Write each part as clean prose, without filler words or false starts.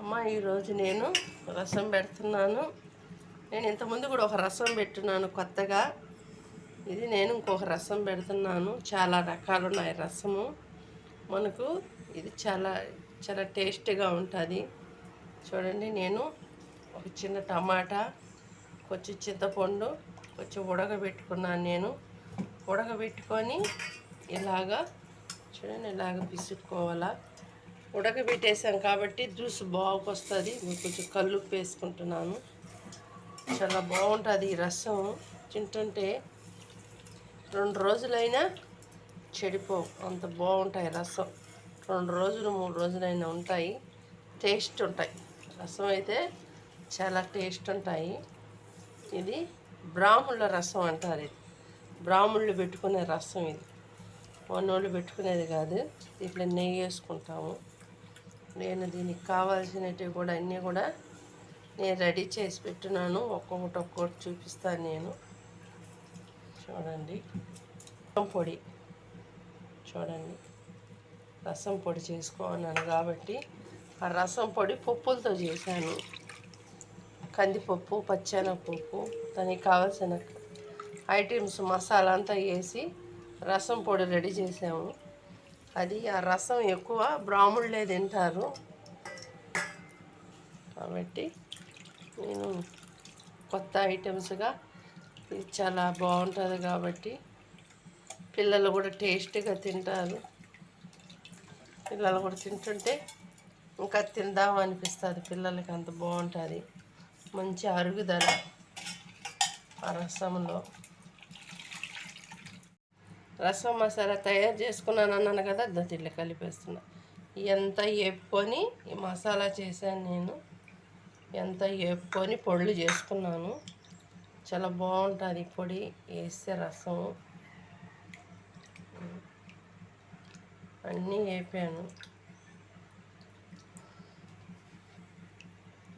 అమ్మ ఈరోజు నేను రసం పెడుతున్నాను. నేను ఇంతకుముందు కూడా ఒక రసం పెట్టున్నాను కొత్తగా. ఇది నేను ఇంకొక రసం పెడుతున్నాను. చాలా రకాలు ఉన్నాయి రసము. మనకు ఇది చాలా చాలా టేస్టీగా ఉంటుంది. చూడండి, నేను ఒక చిన్న టమాటా, కొంచెం చింతపండు, కొంచెం ఉడకబెట్టుకున్నాను. నేను ఉడకబెట్టుకొని ఇలాగా చూడండి, ఇలాగ పిసుక్కోవాలా. ఉడకబెట్టేసాం కాబట్టి జ్యూస్ బాగా వస్తుంది. కొంచెం కల్లుప్పు వేసుకుంటున్నాను. చాలా బాగుంటుంది ఈ రసం. తింటుంటే 2 రోజులైనా చెడిపోవు, అంత బాగుంటాయి రసం. 2 రోజులు 3 రోజులైనా ఉంటాయి, టేస్ట్ ఉంటాయి. రసం అయితే చాలా టేస్ట్ ఉంటాయి. ఇది బ్రాహ్మణుల రసం అంటారు. ఇది బ్రాహ్మణులు పెట్టుకునే రసం. ఇది వన్నోళ్ళు పెట్టుకునేది కాదు. ఇట్లా నెయ్యి వేసుకుంటాము. నేను దీనికి కావాల్సినవి కూడా అన్నీ కూడా నేను రెడీ చేసి పెట్టున్నాను. ఒక్కొక్కటి చూపిస్తాను నేను. చూడండి, రసం పొడి. చూడండి, రసం పొడి చేసుకోన్నాను కాబట్టి ఆ రసం పొడి పప్పులతో చేశాను. కందిపప్పు, పచ్చెనగపప్పు, దానికి కావాల్సిన ఐటమ్స్ మసాలా అంతా వేసి రసం పొడి రెడీ చేసాము. అది ఆ రసం ఎక్కువ బ్రాహ్మణులే తింటారు కాబట్టి నేను కొత్త ఐటమ్స్గా ఇది చాలా బాగుంటుంది కాబట్టి పిల్లలు కూడా టేస్ట్గా తింటారు. పిల్లలు కూడా తింటుంటే ఇంకా తిందాం అనిపిస్తుంది పిల్లలకి. అంత బాగుంటుంది, మంచి అరుగుదల ఆ రసంలో. రసం మసాలా తయారు చేసుకున్నాను అన్నాను కదా, దీంట్లో కలిపేస్తున్నా. ఎంత వేపుకొని ఈ మసాలా చేశాను నేను. ఎంత వేపుకొని పొడులు చేసుకున్నాను. చాలా బాగుంటుంది పొడి వేస్తే రసం. అన్నీ వేపాను.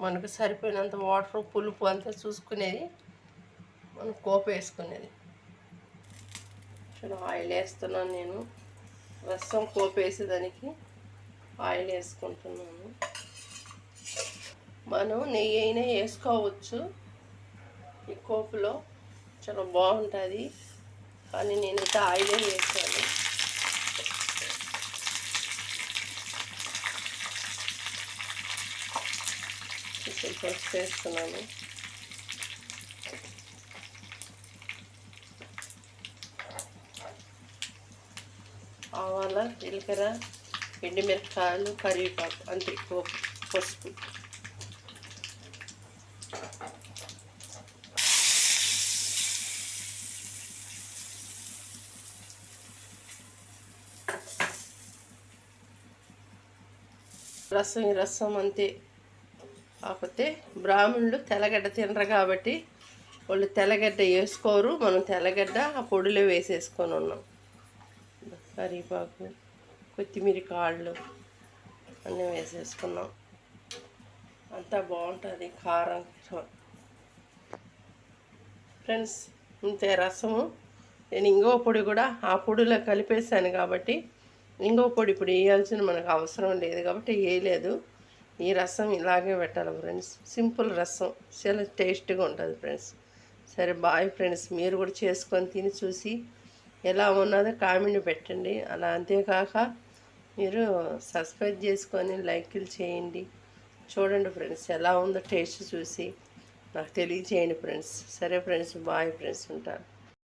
మనకు సరిపోయినంత వాటర్, పులుపు అంతా చూసుకునేది, మనం కోప వేసుకునేది. ఆయిల్ వేస్తున్నాను నేను. రసం పోపు వేసేదానికి ఆయిల్ వేసుకుంటున్నాను. మనం నెయ్యి అయినా వేసుకోవచ్చు ఈ కోపులో, చాలా బాగుంటుంది. కానీ నేనైతే ఆయిలే వేసాను. కొంచెం పసుపు వేస్తున్నాను. ఆవాల, జీలకర్ర, ఎండుమిరపకాయలు, కరివేపాకు, అంతే. పసుపు. రసం అంతే. కాకపోతే బ్రాహ్మణులు తెల్లగడ్డ తినరు కాబట్టి వాళ్ళు తెల్లగడ్డ వేసుకోరు. మనం తెల్లగడ్డ ఆ పొడిలో వేసేసుకొని ఉన్నాం. కరివేపాకు, కొత్తిమీర కాళ్ళు అన్నీ వేసేసుకున్నాం. అంతా బాగుంటుంది కారం. ఫ్రెండ్స్, ఇంతే రసము. నేను ఇంగువ పొడి కూడా ఆ పొడిలో కలిపేసాను కాబట్టి ఇంగువ పొడి ఇప్పుడు వేయాల్సిన మనకు అవసరం లేదు కాబట్టి వేయలేదు. ఈ రసం ఇలాగే పెట్టాలి ఫ్రెండ్స్. సింపుల్ రసం, చాలా టేస్ట్గా ఉంటుంది ఫ్రెండ్స్. సరే, బాయ్ ఫ్రెండ్స్. మీరు కూడా చేసుకొని తిని చూసి ఎలా ఉన్నదో కామెంట్ పెట్టండి. అలా అంతేకాక మీరు సబ్స్క్రైబ్ చేసుకొని లైక్లు చేయండి. చూడండి ఫ్రెండ్స్, ఎలా ఉందో టేస్ట్ చూసి నాకు తెలియజేయండి ఫ్రెండ్స్. సరే ఫ్రెండ్స్, బాయ్ ఫ్రెండ్స్, ఉంటాను.